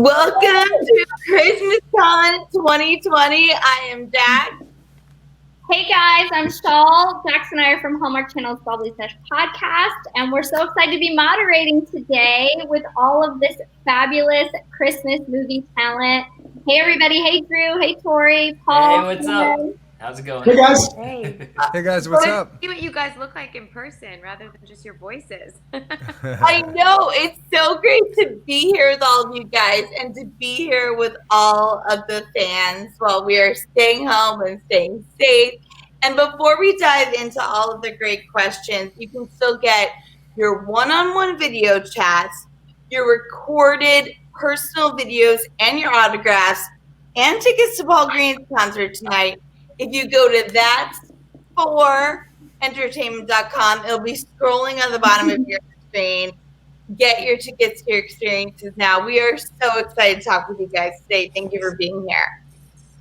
Welcome to Christmas Con 2020. I am Jack. Hey guys, I'm Shawl. Jacks and I are from Hallmark Channel's Bubbly Sesh podcast, and we're so excited to be moderating today with all of this fabulous Christmas movie talent. Hey everybody, hey Drew, hey Torrey, Paul. Hey, what's up? How's it going? Hey guys. Hey. Hey guys, what's up? See what you guys look like in person rather than just your voices. I know, it's so great to be here with all of you guys and to be here with all of the fans while we are staying home and staying safe. And before we dive into all of the great questions, you can still get your one-on-one video chats, your recorded personal videos and your autographs, and tickets to Paul Green's concert tonight. If you go to that's4entertainment.com, it'll be scrolling on the bottom of your screen. Get your tickets to your experiences now. We are so excited to talk with you guys today. Thank you for being here.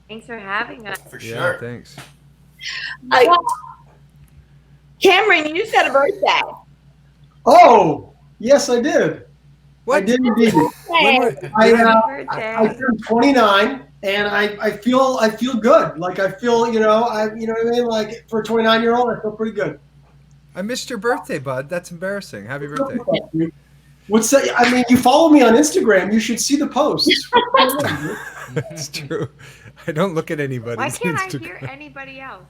Thanks for having us. For sure. Yeah, thanks. Cameron, you just had a birthday. Oh, yes, I did. What? I did indeed. I turned 29, and I feel good. Like I feel, you know what I mean. Like for a 29-year-old, I feel pretty good. I missed your birthday, bud. That's embarrassing. Happy birthday. What's that? I mean, you follow me on Instagram. You should see the posts. That's true. I don't look at anybody's Why can't I Instagram. hear anybody else?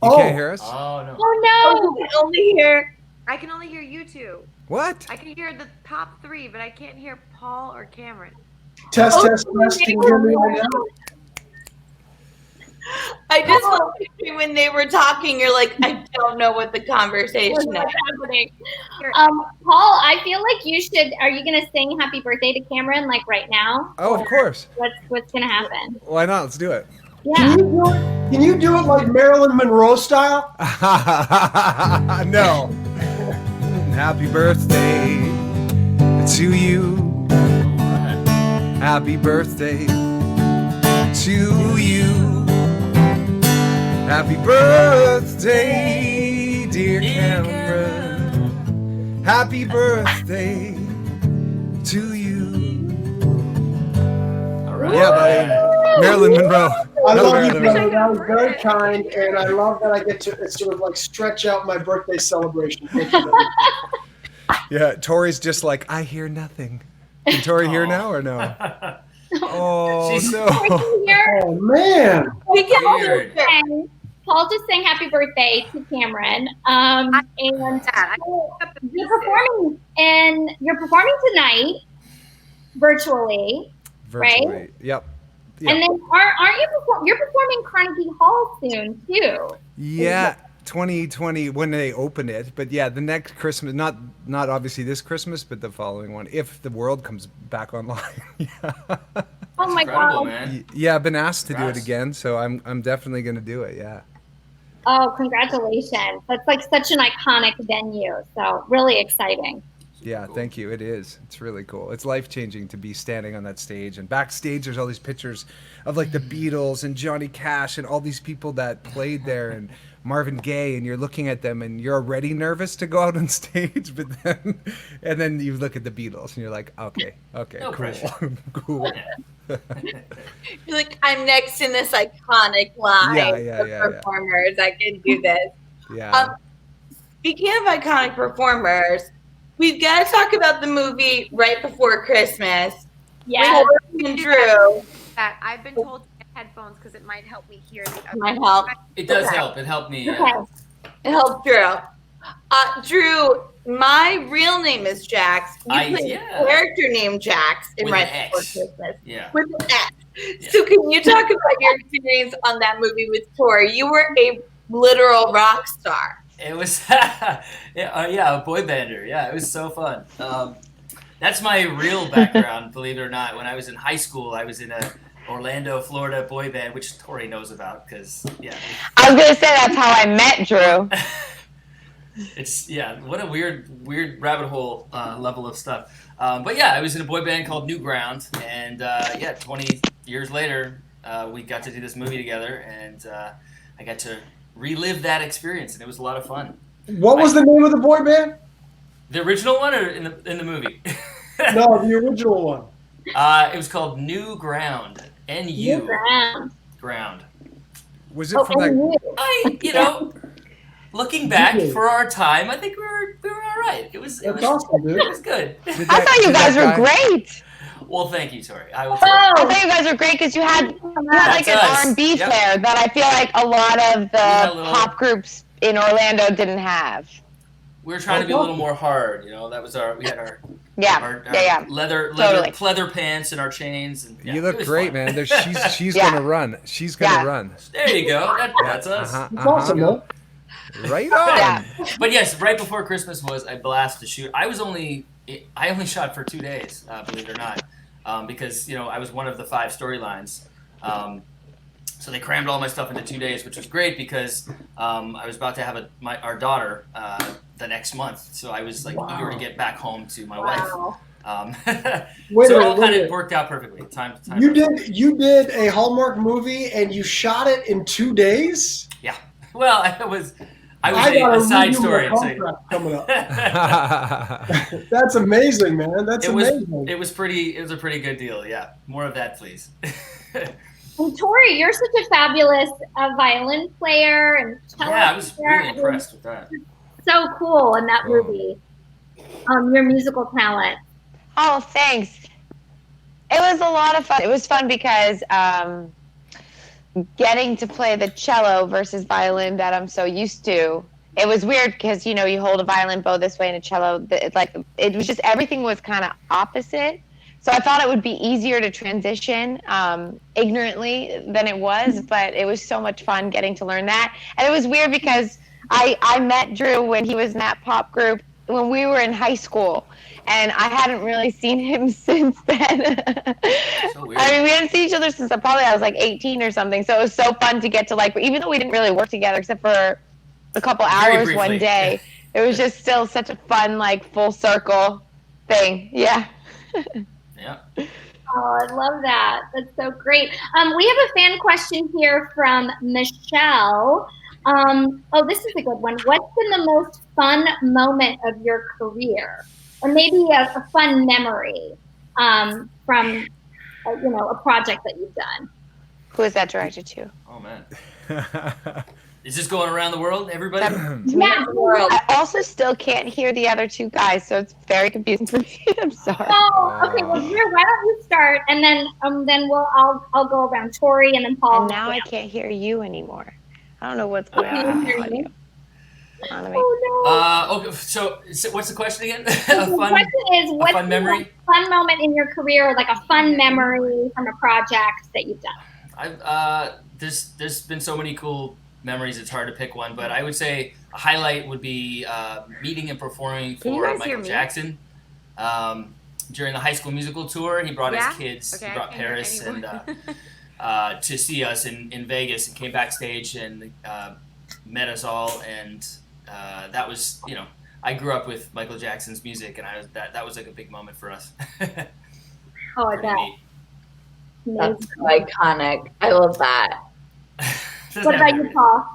You can't hear us? Oh, no. Oh We can only hear. I can only hear you two. What? I can hear the top three, but I can't hear Paul or Cameron. Test. Can you hear me right now? I just love when they were talking, you're like, I don't know what the conversation is. happening? Paul, I feel like you should. Are you gonna sing "Happy Birthday" to Cameron like right now? Oh, of course. What's gonna happen? Why not? Let's do it. Yeah. Can you do it like Marilyn Monroe style? No. Happy birthday to you. Happy birthday to you. Happy birthday, dear Cameron. Happy birthday to you. All right. Yeah, buddy. Marilyn Monroe. I love you, Marilyn brother. Monroe. That was very kind, and I love that I get to sort of like stretch out my birthday celebration. Thank you, buddy. Yeah, Tori's just like, I hear nothing. Can Tori hear now or no? Oh, no. Oh man! We can Weird. Paul just sang "Happy Birthday" to Cameron, and you're performing tonight virtually. Virtually. Yep. And then aren't you you're performing Carnegie Hall soon too? Yeah, 2020 when they open it, but yeah, the next Christmas, not obviously this Christmas, but the following one, if the world comes back online. Yeah. Oh my Incredible, God! man. Yeah, I've been asked to do it Congrats. again, so I'm definitely gonna do it. Yeah. Oh, congratulations! That's like such an iconic venue. So really exciting. Yeah, thank you. It is. It's really cool. It's life-changing to be standing on that stage. And backstage, there's all these pictures of like the Beatles and Johnny Cash and all these people that played there and Marvin Gaye, and you're looking at them and you're already nervous to go out on stage, but then you look at the Beatles and you're like, okay, No cool. pressure. Cool. You're like, I'm next in this iconic line Yeah, of performers. I can do this. Yeah. Speaking of iconic performers, we've got to talk about the movie Right Before Christmas. Yeah. With and Drew. That I've been told to get headphones because it might help me hear the other. Might help. It does Okay. help. It helped me. Okay. It helped Drew. Drew, my real name is Jax. You play a character named Jax in With Right an Before X. Christmas. Yeah. With an X. So can you talk about your experience on that movie with Torrey? You were a literal rock star. It was, a boy bander. Yeah, it was so fun. That's my real background, believe it or not. When I was in high school, I was in a Orlando, Florida boy band, which Torrey knows about because, yeah. I was going to say that's how I met Drew. It's, what a weird rabbit hole level of stuff. But yeah, I was in a boy band called New Ground, and 20 years later, we got to do this movie together, and I got to relive that experience, and it was a lot of fun. What was the name of the boy band? The original one or in the movie? No, the original one. It was called New Ground. N-U. Ground. Was it from that? You know, looking back for our time, I think we were all right. It was awesome, dude. It was good. I thought you guys were great. Well, thank you, Torrey. I thought you guys were great because you had like an R&B flair that I feel like a lot of the pop groups in Orlando didn't have. We were trying to be a little more hard, you know. That was we had our leather pleather pants and our chains. And, you look great, man. She's gonna run. She's gonna run. There you go. That's us. It's awesome, man. Right on. Yeah. But yes, right before Christmas was a blast to shoot. I only shot for 2 days, believe it or not, because you know I was one of the 5 storylines. So they crammed all my stuff into 2 days, which was great because I was about to have our daughter the next month, so I was like eager to get back home to my wife. So it all kind of worked out perfectly. Time. You did a Hallmark movie and you shot it in 2 days? Yeah. Well, I was a side story. Coming up. That's amazing, man. That's amazing. It was a pretty good deal. Yeah. More of that, please. And Torrey, you're such a fabulous violin player and cello I was player. really impressed with that. So cool in that movie. Your musical talent. Oh, thanks. It was a lot of fun. It was fun because getting to play the cello versus violin that I'm so used to. It was weird because, you know, you hold a violin bow this way and a cello. It was just everything was kind of opposite. So I thought it would be easier to transition ignorantly than it was, but it was so much fun getting to learn that. And it was weird because I met Drew when he was in that pop group when we were in high school, and I hadn't really seen him since then. So weird. I mean, we hadn't seen each other since I was like 18 or something, so it was so fun to get to even though we didn't really work together except for a couple hours one day, it was just still such a fun, full circle thing. Yeah. Yeah. Oh, I love that. That's so great. We have a fan question here from Michelle. This is a good one. What's been the most fun moment of your career? Or maybe a fun memory from a project that you've done? Who is that directed to? Oh, man. Is this going around the world, everybody? Yeah, I also still can't hear the other 2 guys, so it's very confusing for me. I'm sorry. Oh, okay. Well, Drew, why don't you start, and then I'll go around Torrey and then Paul. And now I can't hear you anymore. I don't know what's going on. Oh no. So what's the question again? The question is, what's fun memory? A fun moment in your career, like a fun memory from a project that you've done? There's been so many cool memories, it's hard to pick one, but I would say a highlight would be meeting and performing for Michael Jackson during the High School Musical tour. He brought his kids, he brought Paris and to see us in Vegas, and came backstage and met us all, and that was, I grew up with Michael Jackson's music, and that was like a big moment for us. Oh, I bet. That's so iconic. I love that. What about you, Paul?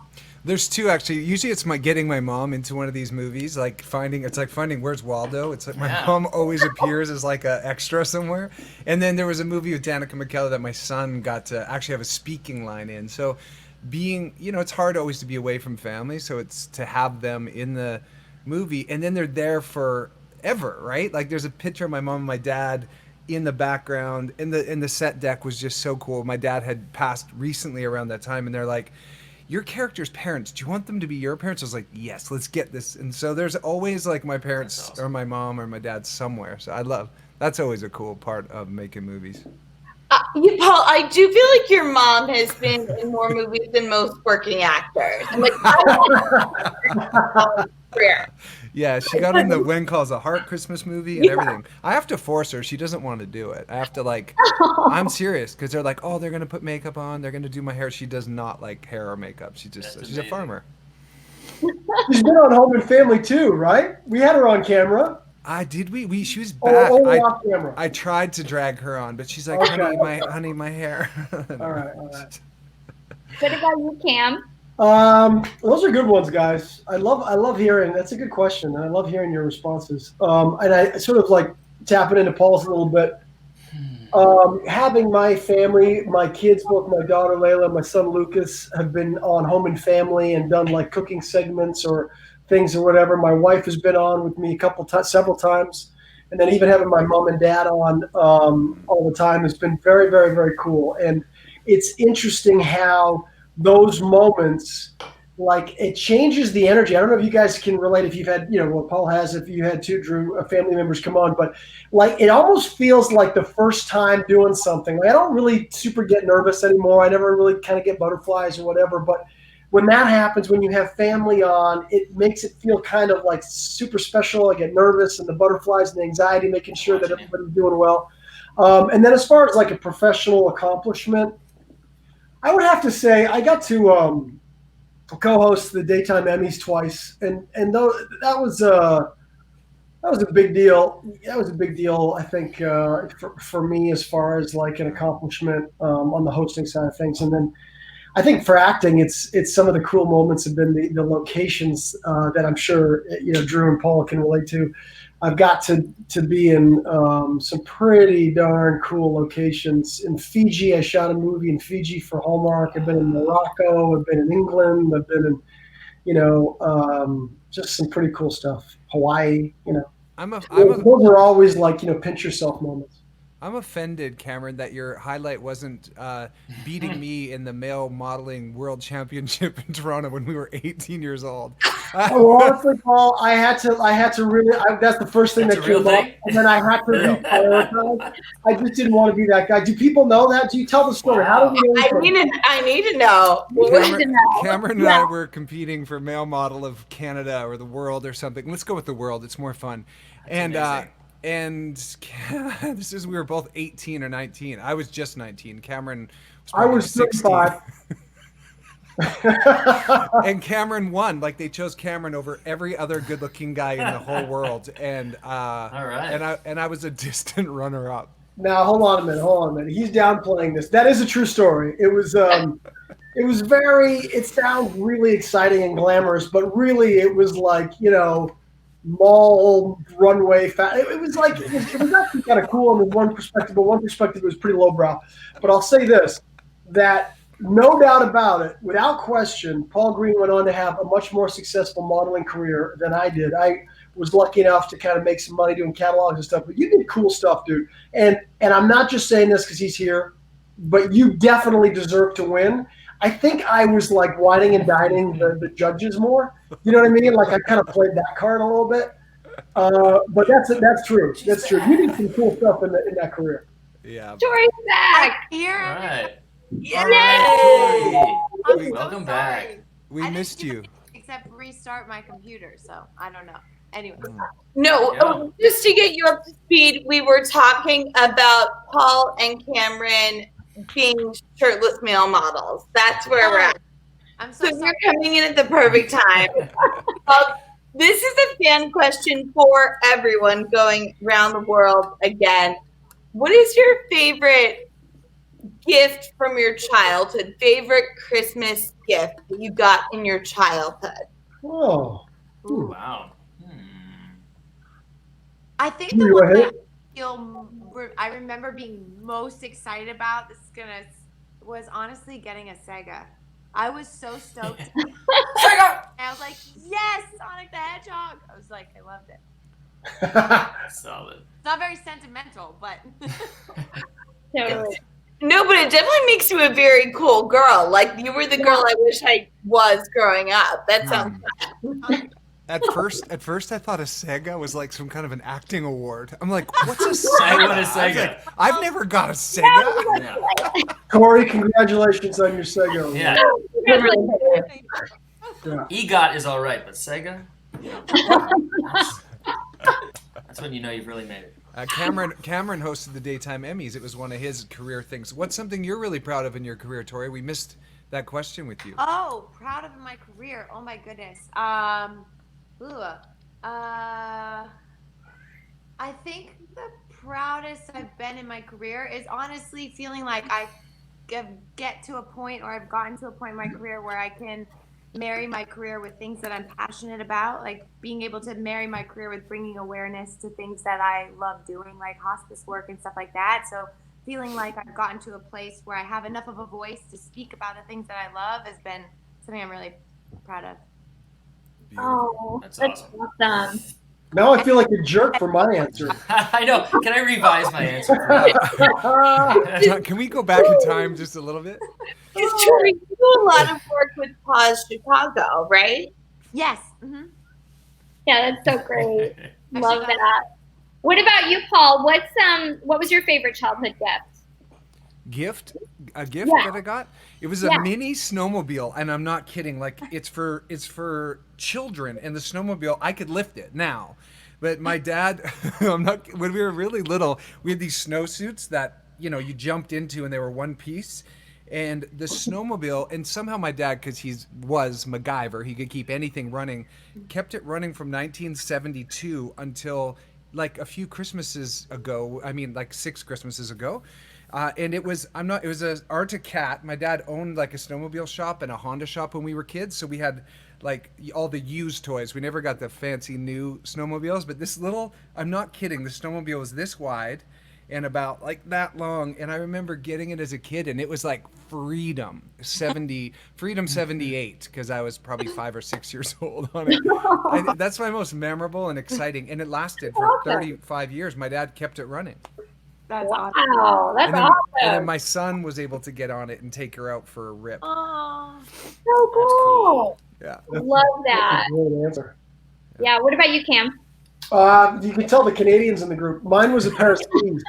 There's 2 actually. Usually it's getting my mom into one of these movies, finding Where's Waldo? It's like my mom always appears as like an extra somewhere. And then there was a movie with Danica McKellar that my son got to actually have a speaking line in. So being, it's hard always to be away from family, so it's to have them in the movie, and then they're there forever, right? Like there's a picture of my mom and my dad in the background, and the set deck was just so cool. My dad had passed recently around that time, and they're like, your character's parents, do you want them to be your parents? I was like, yes, let's get this. And so there's always my parents or my mom or my dad somewhere. So that's always a cool part of making movies. Paul, I do feel like your mom has been in more movies than most working actors. I'm like, career. Yeah, she got in the When Calls a Heart Christmas movie and everything. I have to force her. She doesn't want to do it. I have to I'm serious, because they're like, oh, they're going to put makeup on. They're going to do my hair. She does not like hair or makeup. She's a farmer. She's been on Home and Family too, right? We had her on camera. Did we? She was back. Off camera. I tried to drag her on, but she's like, honey, my hair. All right. What about you, Cam? Those are good ones, guys. I love hearing. That's a good question. I love hearing your responses. And I sort of tapping into Paul's a little bit. Having my family, my kids, both my daughter Layla and my son Lucas, have been on Home and Family and done like cooking segments or things or whatever. My wife has been on with me several times, and then even having my mom and dad on all the time has been very, very, very cool. And it's interesting how those moments, like, it changes the energy. I don't know if you guys can relate, if you've had, what Paul has, if you had too, Drew, family members come on, but like, it almost feels like the first time doing something. Like, I don't really super get nervous anymore. I never really kind of get butterflies or whatever, but when that happens, when you have family on, it makes it feel kind of like super special. I get nervous, and the butterflies and the anxiety, making sure that everybody's doing well. And then as far as like a professional accomplishment, I would have to say I got to co-host the Daytime Emmys twice, and that was a big deal. That was a big deal, I think, for me, as far as like an accomplishment on the hosting side of things. And then I think for acting, it's some of the cool moments have been the locations that I'm sure Drew and Paul can relate to. I've got to be in some pretty darn cool locations. In Fiji, I shot a movie in Fiji for Hallmark. I've been in Morocco. I've been in England. I've been in, just some pretty cool stuff. Hawaii, those are always like, pinch yourself moments. I'm offended, Cameron, that your highlight wasn't beating me in the male modeling world championship in Toronto when we were 18 years old. Well, honestly, Paul, I had to really. That's the first thing that came up, and then I had to reprioritize. I just didn't want to be that guy. Do people know that? Do you tell the story? How do we know? I need to know. Cameron and I were competing for male model of Canada or the world or something. Let's go with the world. It's more fun. And this is, we were both 18 or 19. I was just 19. Cameron was 16. And Cameron won. Like, they chose Cameron over every other good-looking guy in the whole world. And all right. And I was a distant runner-up. Now hold on a minute. He's downplaying this. That is a true story. It was it sounds really exciting and glamorous, but really it was like, mall runway it was actually kind of cool in one perspective, but one perspective it was pretty lowbrow. But I'll say this, that no doubt about it, without question, Paul Greene went on to have a much more successful modeling career than I did. I was lucky enough to kind of make some money doing catalogs and stuff, but you did cool stuff, dude. And I'm not just saying this because he's here, but you definitely deserve to win. I think I was like whining and dining the judges more. You know what I mean? Like, I kind of played that card a little bit. But that's true. That's true. You did some cool stuff in that career. Yeah. Torrey's back. Here. All right. Yay! Torrey. Welcome back. We missed you. Except restart my computer, so I don't know. Anyway. No, just to get you up to speed, we were talking about Paul and Cameron being shirtless male models. That's where we're at. I'm so sorry. You're coming in at the perfect time. This is a fan question for everyone going around the world again. What is your favorite gift from your childhood? Favorite Christmas gift that you got in your childhood? Oh. Ooh, wow. I think the one that I remember being most excited about, was honestly getting a Sega. I was so stoked. Sega! I was like, yes, Sonic the Hedgehog. I was like, I loved it. Solid. It's not very sentimental, but. Totally. No, but it definitely makes you a very cool girl. Like, you were the girl I wish I was growing up. That sounds fun. At first, I thought a Sega was like some kind of an acting award. I'm like, what's a Sega? I want a Sega. I've never got a Sega. Yeah. Corey, congratulations on your Sega. Yeah. EGOT is all right, but Sega? That's when you know you've really made it. Cameron hosted the Daytime Emmys. It was one of his career things. What's something you're really proud of in your career, Torrey? We missed that question with you. Oh, proud of my career. Oh my goodness. I think the proudest I've been in my career is honestly feeling like I get to a point, or I've gotten to a point in my career where I can marry my career with things that I'm passionate about, like being able to marry my career with bringing awareness to things that I love doing, like hospice work and stuff like that. So feeling like I've gotten to a place where I have enough of a voice to speak about the things that I love has been something I'm really proud of. Oh, That's that's awesome. Now I feel like a jerk for my answer. I know. Can I revise my answer? John, can we go back in time just a little bit? It's true. You do a lot of work with Pause Chicago, right? Yes. Mm-hmm. Yeah, that's so great. Love that. What about you, Paul? What was your favorite childhood gift? A gift that I got? It was a mini snowmobile, and I'm not kidding. Like it's for children, and the snowmobile, I could lift it now. But my dad, when we were really little, we had these snowsuits that, you jumped into and they were one piece. And the snowmobile, and somehow my dad, because he was MacGyver, he could keep anything running, kept it running from 1972 until like a few Christmases ago. I mean, like 6 Christmases ago. And it was a Arctic Cat. My dad owned like a snowmobile shop and a Honda shop when we were kids. So we had like all the used toys. We never got the fancy new snowmobiles, but this little, I'm not kidding, the snowmobile was this wide and about like that long. And I remember getting it as a kid, and it was like Freedom 78, because I was probably 5 or 6 years old on it. That's my most memorable and exciting, and it lasted for 35 years. My dad kept it running. That's Wow, awesome. that's And awesome. then my son was able to get on it and take her out for a rip. Oh, So cool. Yeah. Love that. That's a great answer. Yeah. What about you, Cam? You can tell the Canadians in the group. Mine was a pair of skis.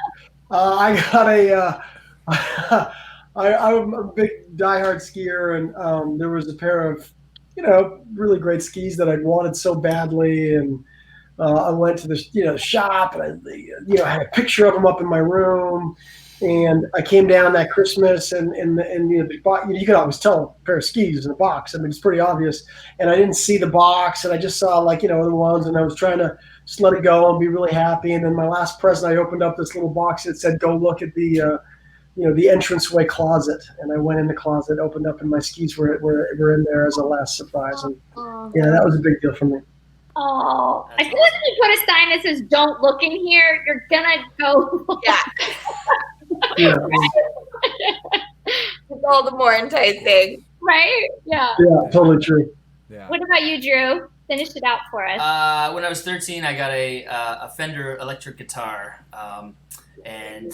I got I'm a big diehard skier, and there was a pair of, really great skis that I'd wanted so badly, and I went to the shop, and I had a picture of them up in my room, and I came down that Christmas, and you could always tell a pair of skis in a box. I mean, it's pretty obvious, and I didn't see the box, and I just saw the ones, and I was trying to just let it go and be really happy. And then my last present, I opened up this little box that said, "Go look at the the entranceway closet," and I went in the closet, opened up, and my skis were in there as a last surprise, and that was a big deal for me. Oh, I feel like if you put a sign that says "Don't look in here," you're gonna go. Yeah. It's all the more enticing. Right? Yeah. Yeah, totally true. Yeah. What about you, Drew? Finish it out for us. When I was 13, I got a Fender electric guitar, and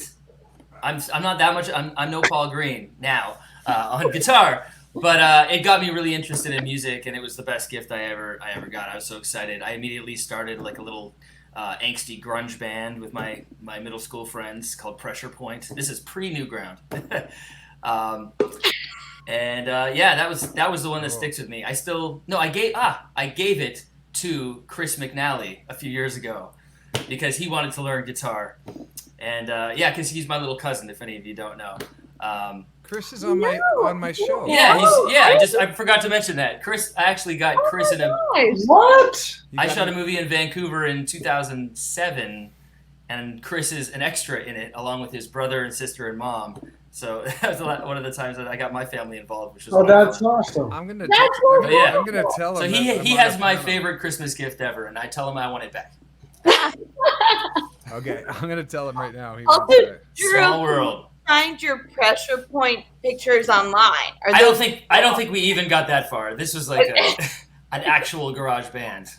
I'm not that much. I'm no Paul Greene now on guitar, but it got me really interested in music, and it was the best gift I ever got. I was so excited. I immediately started like a little angsty grunge band with my middle school friends called Pressure Point. This is pre-New Ground. That was the one that sticks with me. I gave it to Chris McNally a few years ago because he wanted to learn guitar, and because he's my little cousin. If any of you don't know, Chris is on my show. Yeah, I forgot to mention that. Chris, I actually got Chris in a. What? I shot a movie in Vancouver in 2007, and Chris is an extra in it, along with his brother and sister and mom. So that was one of the times that I got my family involved, which was that's awesome. I'm gonna tell him. So he has my favorite Christmas gift ever, and I tell him I want it back. Okay, I'm gonna tell him right now. He Also, wants it. Small world. Find your Pressure Point pictures online. I don't think we even got that far. This was like an actual garage band.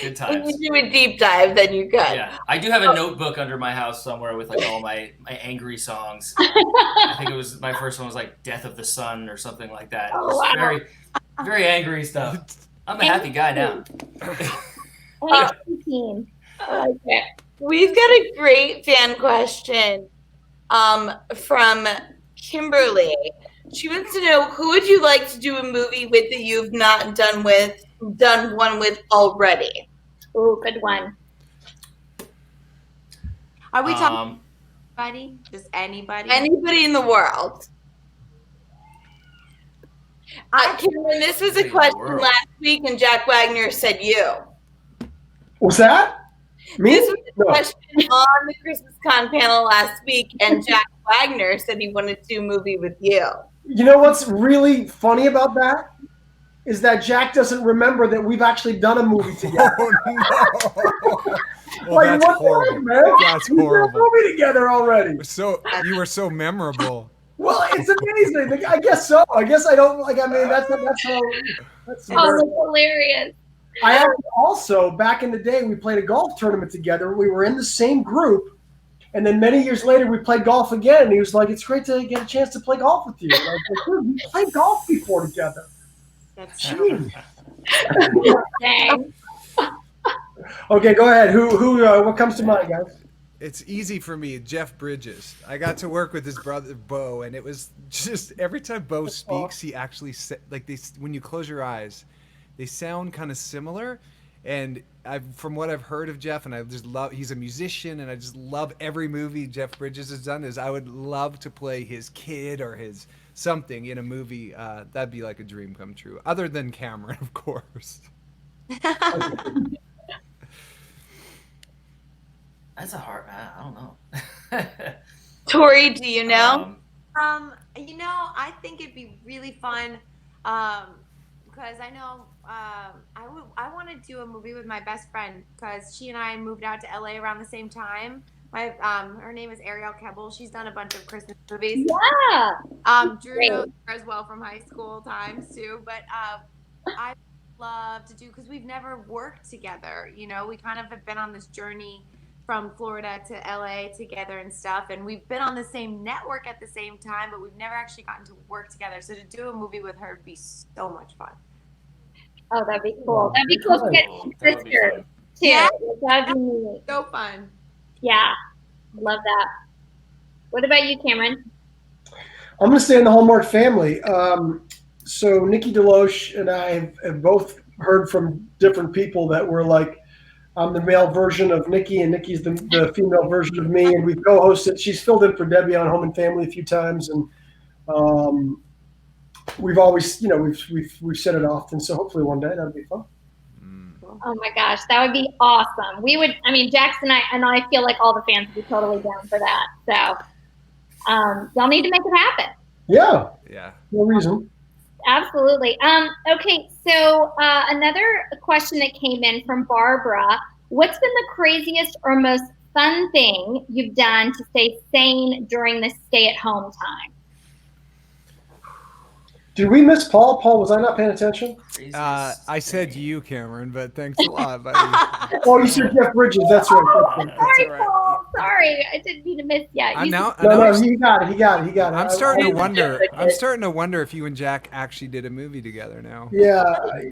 Good times. If you do a deep dive, then you could. Yeah, I do have a notebook under my house somewhere with like all my angry songs. I think it was my first one was like "Death of the Sun" or something like that. Wow. Very, very angry stuff. I'm a happy guy now. Okay. We've got a great fan question from Kimberly. She wants to know, who would you like to do a movie with that you've not done one with already? Oh, good one. Are we talking anybody? Just anybody? Anybody in the world. Cameron, this was a question last week, and Jack Wagner said you. What's that? Me? This was a question on the Christmas Con panel last week, and Jack Wagner said he wanted to do a movie with you. You know what's really funny about that is that Jack doesn't remember that we've actually done a movie together. Oh, no. Well, Like, that's what the horrible. heck, man? That's We did a horrible. movie together already. So you were so memorable. Well, it's amazing. I guess so. I guess I don't like. I mean, that's how. That's Oh, that's hilarious. I actually also back in the day we played a golf tournament together. We were in the same group, and then many years later we played golf again. And he was like, "It's great to get a chance to play golf with you." And I was like, "Dude, we played golf before together." That's Jeez. Dang. Okay, go ahead. Who? What comes to mind, guys? It's easy for me, Jeff Bridges. I got to work with his brother Bo, and it was just every time Bo speaks, he actually like they when you close your eyes, they sound kind of similar. And from what I've heard of Jeff, and I just love, he's a musician, and I just love every movie Jeff Bridges has done. I would love to play his kid or his something in a movie. That'd be like a dream come true. Other than Cameron, of course. That's a hard. I don't know. Tori, do you know? I think it'd be really fun because I know I want to do a movie with my best friend because she and I moved out to LA around the same time. Her name is Ariel Campbell. She's done a bunch of Christmas movies. Yeah. Drew knows her as well from high school times too. But I love to do because we've never worked together. We kind of have been on this journey from Florida to LA together and stuff, and we've been on the same network at the same time, but we've never actually gotten to work together. So to do a movie with her would be so much fun. Oh, that'd be cool. That'd be cool to get sisters too. Yeah. That'd be neat. So fun. Yeah, love that. What about you, Cameron? I'm going to stay in the Hallmark family. So Nikki DeLoach and I have both heard from different people that were like, I'm the male version of Nikki, and Nikki's the female version of me, and we've co-hosted. She's filled in for Debbie on Home and Family a few times, and we've always, we've said it often. So hopefully one day that'll be fun. Oh my gosh, that would be awesome. Jacks and I feel like all the fans would be totally down for that. So y'all need to make it happen. Yeah. Yeah. No reason. Absolutely. Okay, so another question that came in from Barbara. What's been the craziest or most fun thing you've done to stay sane during this stay-at-home time? Did we miss Paul? Paul, was I not paying attention? I said you, Cameron, but thanks a lot, buddy. Oh, you said Jeff Bridges. That's right. Sorry, Paul. Sorry, I didn't mean to miss you. He got it. He got it. I'm starting to wonder if you and Jack actually did a movie together now. Yeah,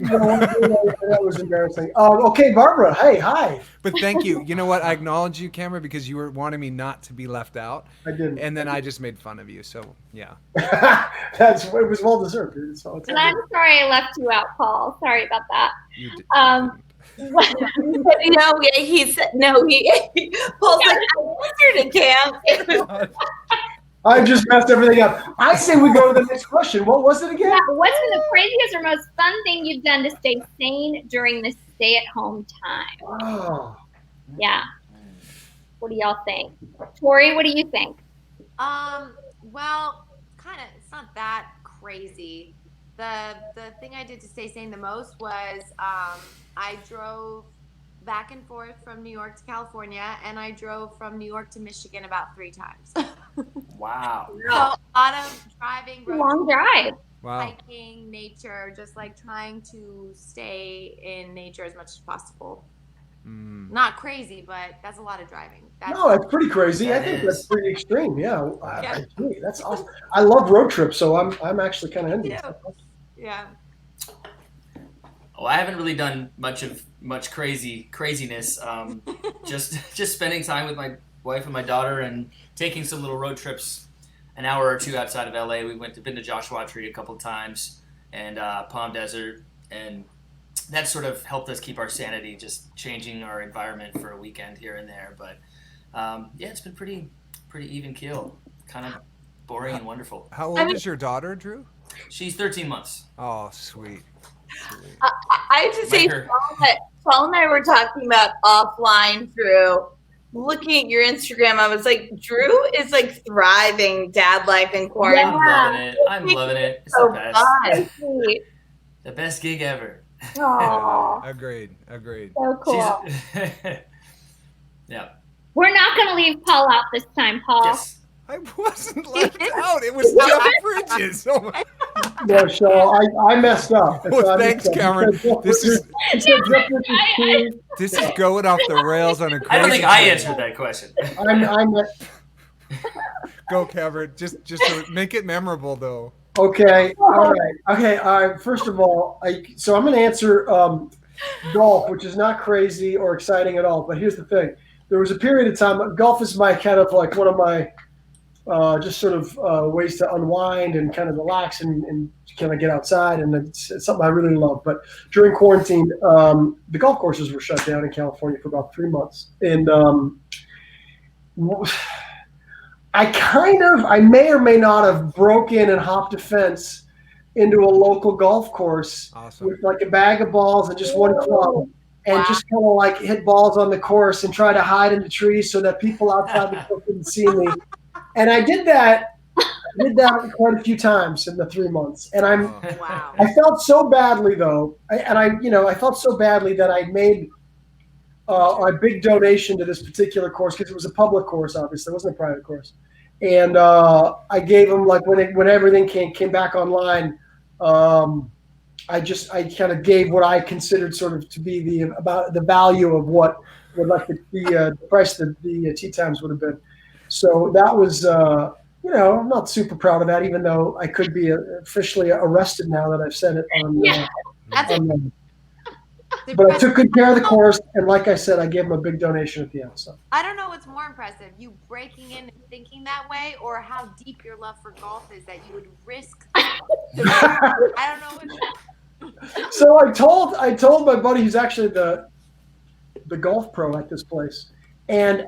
that was embarrassing. Okay, Barbara. Hey, hi. But thank you. You know what? I acknowledge you, Cameron, because you were wanting me not to be left out. I didn't. And then I just made fun of you. So yeah. It was well deserved. So and I'm sorry I left you out, Paul. Sorry about that. You did. Paul's like, I answered it, Cam. I just messed everything up. I say we go to the next question. What was it again? Yeah, what's been the craziest or most fun thing you've done to stay sane during this stay-at-home time? Oh. Yeah. What do y'all think? Tori, what do you think? Well, it's not that crazy. The thing I did to stay sane the most was I drove back and forth from New York to California, and I drove from New York to Michigan about 3 times. Wow. So a lot of driving, Long drive. Wow. hiking, nature, just like trying to stay in nature as much as possible. Not crazy, but that's a lot of driving. That's pretty crazy. I think that's pretty extreme. Yeah, I agree. That's awesome. I love road trips, so I'm actually kind of envious. Yeah. Oh, I haven't really done much craziness. Just spending time with my wife and my daughter, and taking some little road trips, an hour or two outside of LA. We been to Joshua Tree a couple of times, and Palm Desert, and that sort of helped us keep our sanity, just changing our environment for a weekend here and there. But it's been pretty even keel, kind of boring and wonderful. How old is your daughter, Drew? She's 13 months. Oh, sweet. I have to say, Paul and I were talking about offline through looking at your Instagram. I was like, Drew is like thriving dad life in quarantine. I'm loving it. It's the best. The best gig ever. Aww. Agreed. So cool. Yeah. We're not going to leave Paul out this time, Paul. Yes. I wasn't left out. It was Jeff Bridges. Oh my. No, Shaw, I messed up. Well, thanks, Cameron. This is going off the rails on a crazy. I don't think I answered that question. Go, Cameron. Just to make it memorable, though. Okay. All right. Okay. First of all, I'm going to answer golf, which is not crazy or exciting at all. But here's the thing: there was a period of time. Golf is my kind of like one of my just sort of ways to unwind and kind of relax and kind of get outside, and it's something I really love. But during quarantine, the golf courses were shut down in California for about 3 months, and I may or may not have broken and hopped a fence into a local golf course with like a bag of balls and just one club, and just kind of like hit balls on the course and try to hide in the trees so that people outside the course couldn't see me. And I did that quite a few times in the 3 months. And I felt so badly though. I felt so badly that I made a big donation to this particular course because it was a public course, obviously. It wasn't a private course. And I gave them, like, when everything came back online, I kind of gave what I considered sort of to be about the value of what would like the price of the tee times would have been. So that was, I'm not super proud of that, even though I could be officially arrested now that I've said it on. But I took good care of the course, and like I said, I gave him a big donation at the end. So I don't know what's more impressive, you breaking in and thinking that way, or how deep your love for golf is that you would risk. I don't know what. So I told my buddy who's actually the golf pro at this place, and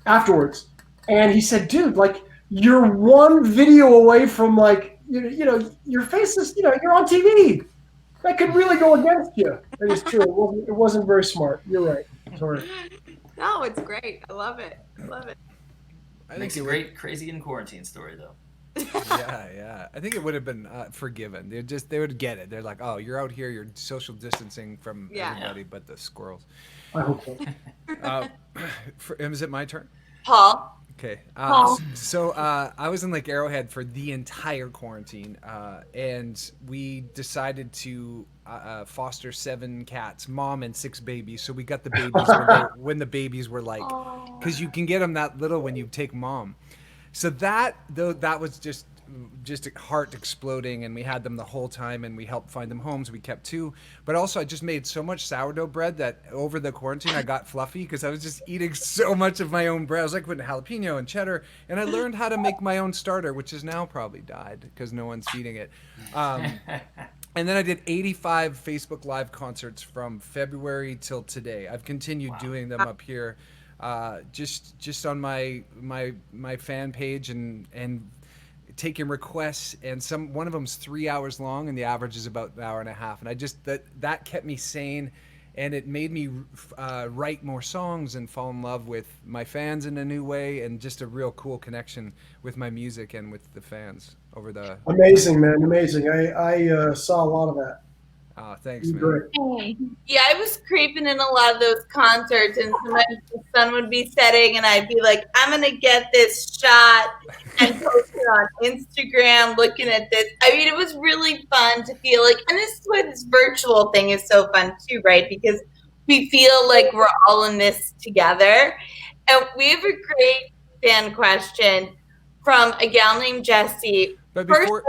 afterwards, and he said, "Dude, like you're one video away from like your face is you're on TV." That could really go against you. It is true. It wasn't very smart. You're right, Torrey. No, it's great. I love it. I think it's a great crazy in quarantine story, though. Yeah. I think it would have been forgiven. They would get it. They're like, oh, you're out here. You're social distancing from everybody but the squirrels. I hope so. Is it my turn? Paul. Okay. So I was in Lake Arrowhead for the entire quarantine, and we decided to foster 7 cats, mom and 6 babies. So we got the babies when the babies were like, because you can get them that little when you take mom. So that was just heart exploding, and we had them the whole time, and we helped find them homes. We kept 2, but also I just made so much sourdough bread that over the quarantine I got fluffy because I was just eating so much of my own bread. I was like putting jalapeno and cheddar, and I learned how to make my own starter, which has now probably died because no one's feeding it. And then I did 85 Facebook Live concerts from February till today. I've continued doing them up here, just on my fan page and taking requests, and one of them's 3 hours long, and the average is about an hour and a half. And I just that kept me sane, and it made me write more songs and fall in love with my fans in a new way, and just a real cool connection with my music and with the fans over the. Amazing, man, amazing. I saw a lot of that. Oh, thanks, man. Yeah, I was creeping in a lot of those concerts, and sometimes the sun would be setting, and I'd be like, I'm going to get this shot and post it on Instagram looking at this. I mean, it was really fun to feel like, and this is why this virtual thing is so fun too, right? Because we feel like we're all in this together. And we have a great fan question from a gal named Jessie. But before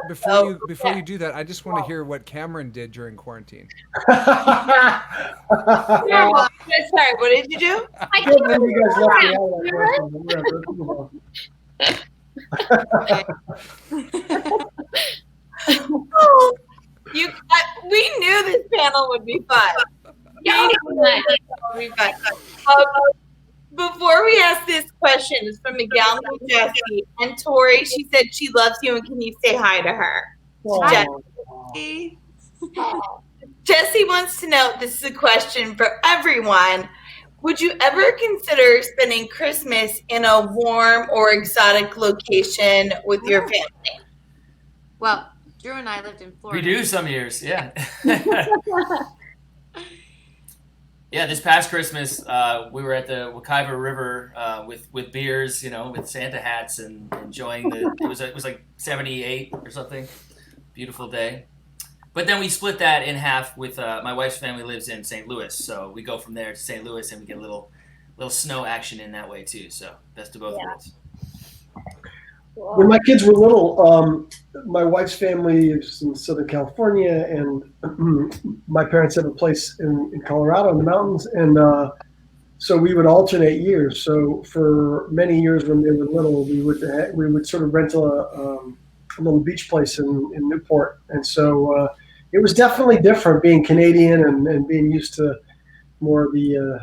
you do that, I just want to hear what Cameron did during quarantine. Sorry, what did you do? I can't remember. We knew this panel would be fun. Yeah, before we ask this question, it's from a gal named Jessie. And Torrey, she said she loves you, and can you say hi to her? Jessie. Jessie wants to know, this is a question for everyone. Would you ever consider spending Christmas in a warm or exotic location with your family? Well, Drew and I lived in Florida. We do some years, yeah. Yeah, this past Christmas, we were at the Wekiva River with beers, with Santa hats and enjoying it was like 78 or something. Beautiful day. But then we split that in half with my wife's family lives in St. Louis, so we go from there to St. Louis and we get a little snow action in that way too. So best of both worlds. When my kids were little, my wife's family is in Southern California, and my parents have a place in Colorado in the mountains, and so we would alternate years. So for many years when they were little, we would sort of rent a little beach place in Newport, and so it was definitely different being Canadian and being used to more of the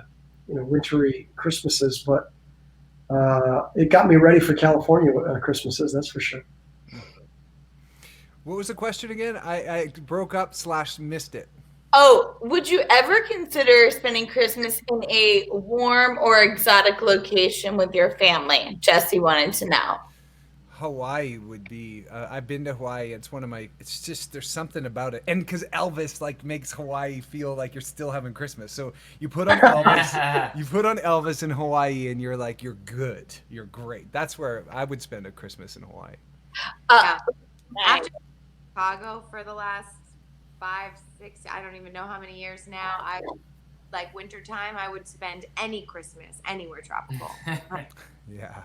wintry Christmases, but. It got me ready for California Christmases, that's for sure. What was the question again? I broke up / missed it. Oh, would you ever consider spending Christmas in a warm or exotic location with your family? Jesse wanted to know. Hawaii would be. I've been to Hawaii. It's one of my. It's just there's something about it, and because Elvis makes Hawaii feel like you're still having Christmas. So you put on Elvis, in Hawaii, and you're like you're good, you're great. That's where I would spend a Christmas in Hawaii. After Chicago for the last 5, 6, I don't even know how many years now. Like wintertime, I would spend any Christmas anywhere tropical. Yeah.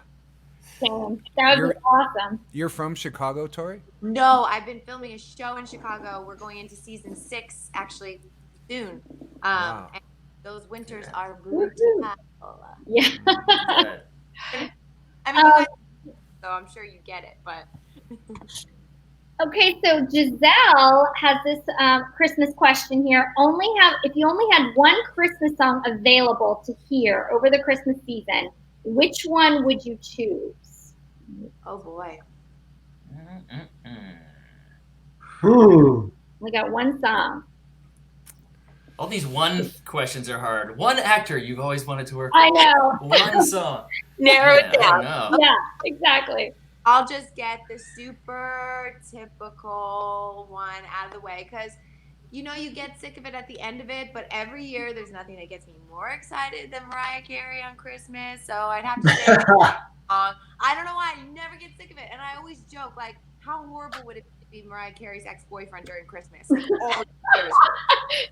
That would be awesome. You're from Chicago, Torrey? No, I've been filming a show in Chicago. We're going into season 6 actually soon. Wow. And those winters are brutal. Yeah. I mean, you guys, so I'm sure you get it, but. Okay, so Giselle has this Christmas question here. If you only had one Christmas song available to hear over the Christmas season, which one would you choose? Oh boy. We got one song. All these one questions are hard. One actor you've always wanted to work with. I know. One song. Narrow it down. Yeah, exactly. I'll just get the super typical one out of the way because, you get sick of it at the end of it, but every year there's nothing that gets me more excited than Mariah Carey on Christmas. So I'd have to say I don't know why. I never get sick of it. And I always joke, like, how horrible would it be to be Mariah Carey's ex-boyfriend during Christmas? Like, all years.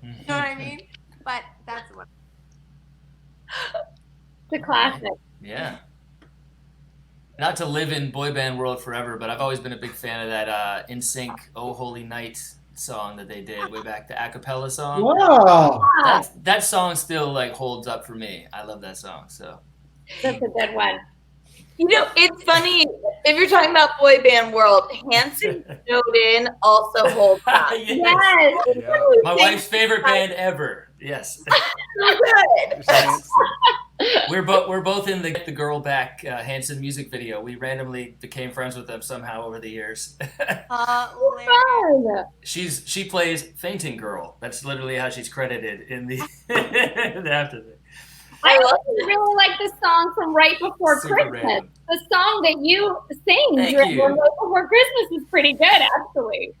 You know what I mean? But that's what. The classic. Yeah. Not to live in boy band world forever, but I've always been a big fan of that NSYNC "Oh Holy Night" song that they did way back, the acapella song. Wow. That song still holds up for me. I love that song. So that's a good one. It's funny if you're talking about boy band world. Hanson Snowden also holds up. Yes. Yeah. My wife's favorite band ever. Yes. So good. We're both in the Girl Back Hanson music video. We randomly became friends with them somehow over the years. Fun. She plays Fainting Girl. That's literally how she's credited in the after thing. I also really like the song from Right Before Super Christmas. random. The song that you sing Thank during you. Right Before Christmas is pretty good, actually.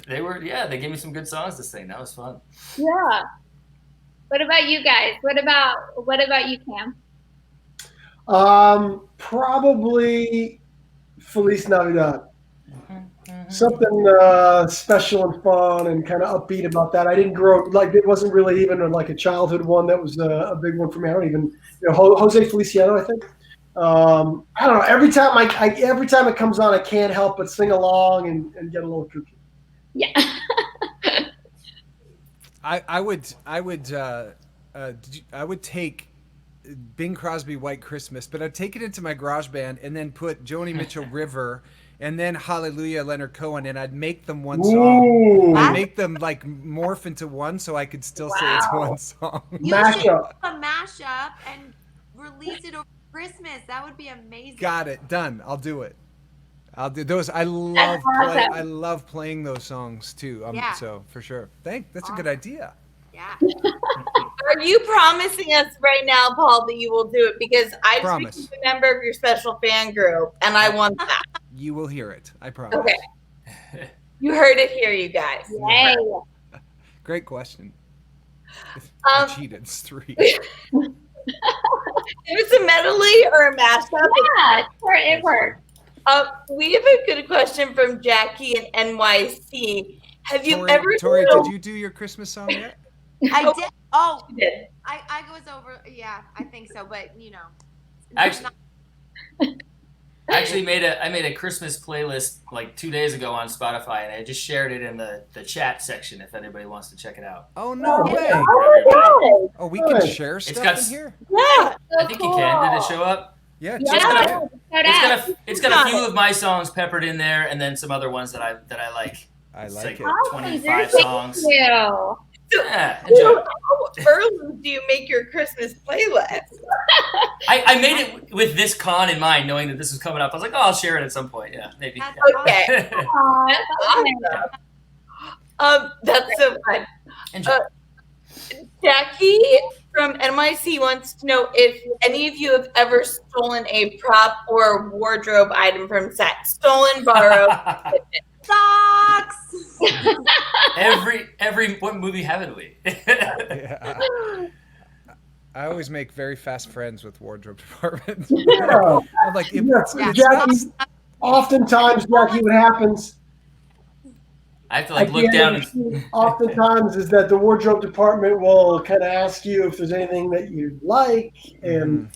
They gave me some good songs to sing. That was fun. Yeah. What about you guys? What about you, Cam? Probably Feliz Navidad. Something special and fun and kind of upbeat about that. I didn't grow it wasn't really even a childhood one that was a big one for me. I don't even Jose Feliciano, I think. I don't know. Every time it comes on, I can't help but sing along and get a little kooky. Yeah. I would take Bing Crosby White Christmas, but I'd take it into my garage band and then put Joni Mitchell River and then Hallelujah Leonard Cohen, and I'd make them one song. I'd make them morph into one so I could still say it's one song. You should do a mashup and release it over Christmas. That would be amazing. Got it. Done. I'll do it. I'll do those. I love playing those songs too. Yeah. So for sure. That's a good idea. Yeah. Are you promising us right now, Paul, that you will do it? Because I Promise. just became a member of your special fan group, and I want that. You will hear it. I promise. Okay. You heard it here, you guys. Yay. Great question. Um, I cheated. It's 3. It was a medley or a mashup. Yeah, it worked. We have a good question from Jackie in NYC. Have you Torrey, did you do your Christmas song yet? I did. Oh, You did. I was over. Yeah, I think so. But you know, Actually, I made a Christmas playlist like 2 days ago on Spotify, and I just shared it in the chat section if anybody wants to check it out. Oh, no way. Oh, Oh, we can share stuff in here? yeah. I think you can. Did it show up? Yeah. It's got a few of my songs peppered in there, and then some other ones that I like. I It's like like it. 25 songs. Thank you. Yeah, enjoy. How early do you make your Christmas playlist? I made it with this con in mind, knowing that this was coming up. I was like, oh, I'll share it at some point. Yeah, maybe. That's Okay. Aw, That's awesome. That's so fun. Enjoy. Jackie from NYC wants to know if any of you have ever stolen a prop or wardrobe item from set. Stolen, borrowed. Socks. What movie haven't we? Yeah. I always make very fast friends with wardrobe departments. Yeah. I'm like, Yes, it's Jackie, oftentimes, Jackie, what happens I have to at like the look end down of the and scene, oftentimes is that the wardrobe department will kind of ask you if there's anything that you like, and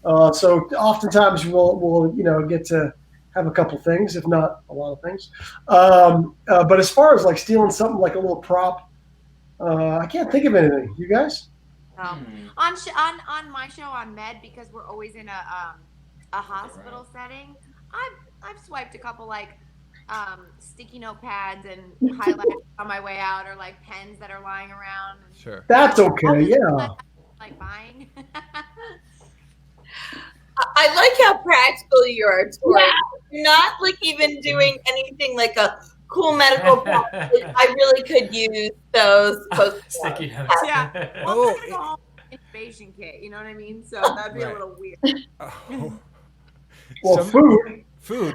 so oftentimes we'll get to have a couple things, if not a lot of things. But as far as like stealing something like a little prop, I can't think of anything. You guys? On my show on Med, because we're always in a hospital setting, I've swiped a couple like sticky note pads and highlighters on my way out, or like pens that are lying around. Sure. That's okay. Yeah. Like buying. I like how practical you are, Tori. Yeah. You're not like even doing anything like a cool medical prop. I really could use those sticky notes. Yeah. Oh, Well, there's a whole innovation kit. You know what I mean? So that'd be a little weird. Oh. Well, food.